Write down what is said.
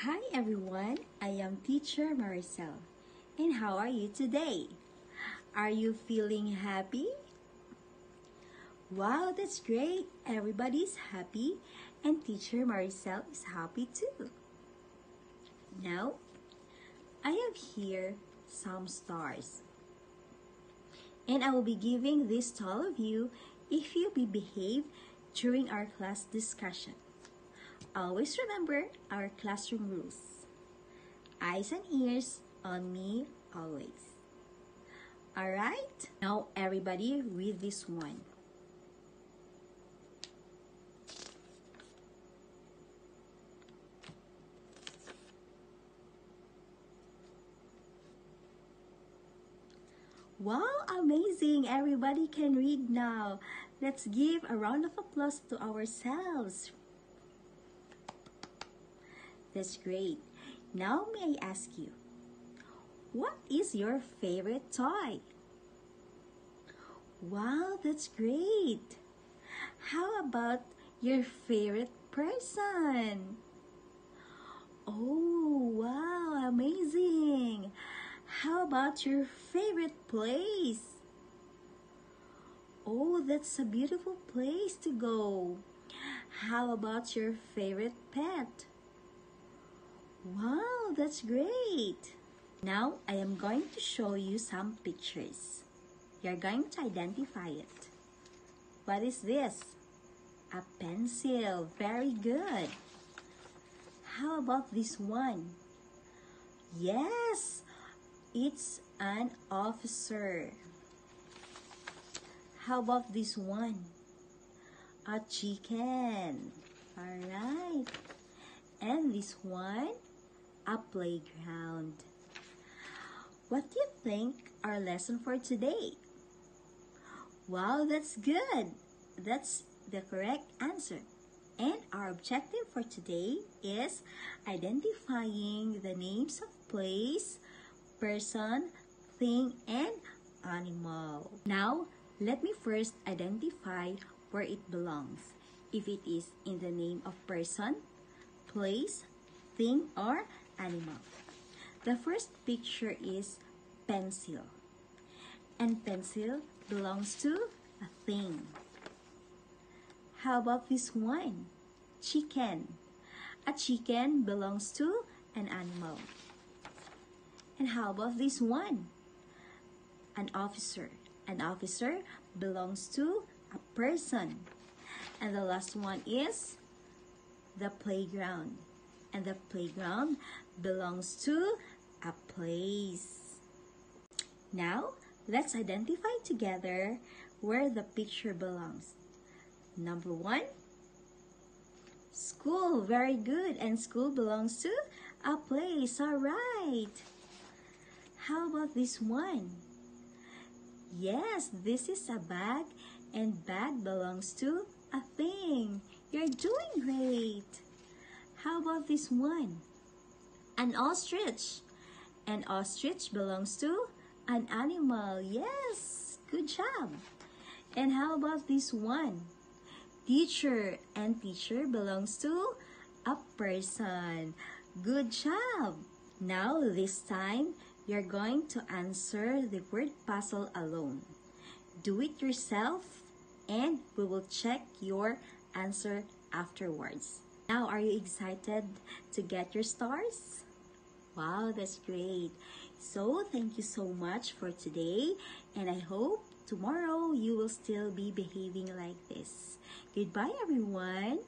Hi everyone, I am Teacher Maricel. And how are you today? Are you feeling happy? Wow, that's great. Everybody's happy and Teacher Maricel is happy too. Now, I have here some stars. And I will be giving this to all of you if you behave during our class discussion. Always remember our classroom rules. Eyes and ears on me always. Alright? Now everybody read this one. Wow, amazing! Everybody can read now. Let's give a round of applause to ourselves. That's great. Now may I ask you, what is your favorite toy? Wow, that's great. How about your favorite person? Oh, wow, amazing. How about your favorite place? Oh, that's a beautiful place to go. How about your favorite pet? Wow, that's great. Now I am going to show you some pictures. You're going to identify it. What is this? A pencil. Very good. How about this one? Yes, it's an officer. How about this one? A chicken. Alright. And this one? A playground. What do you think our lesson for today? Wow, that's good. That's the correct answer. And our objective for today is identifying the names of place, person, thing, and animal. Now, let me first identify where it belongs. If it is in the name of person, place, thing, or animal. The first picture is pencil. And pencil belongs to a thing. How about this one? Chicken. A chicken belongs to an animal. And how about this one? An officer. An officer belongs to a person. And the last one is the playground. And the playground belongs to a place. Now, let's identify together where the picture belongs. Number one, school. Very good. And school belongs to a place. All right. How about this one? Yes, this is a bag, and bag belongs to a thing. You're doing great. How about this one? An ostrich. An ostrich belongs to an animal. Yes, good job. And how about this one? Teacher. And teacher belongs to a person. Good job. Now this time, you're going to answer the word puzzle alone. Do it yourself and we will check your answer afterwards. Now, are you excited to get your stars? Wow, that's great. So, thank you so much for today and I hope tomorrow you will still be behaving like this. Goodbye, everyone.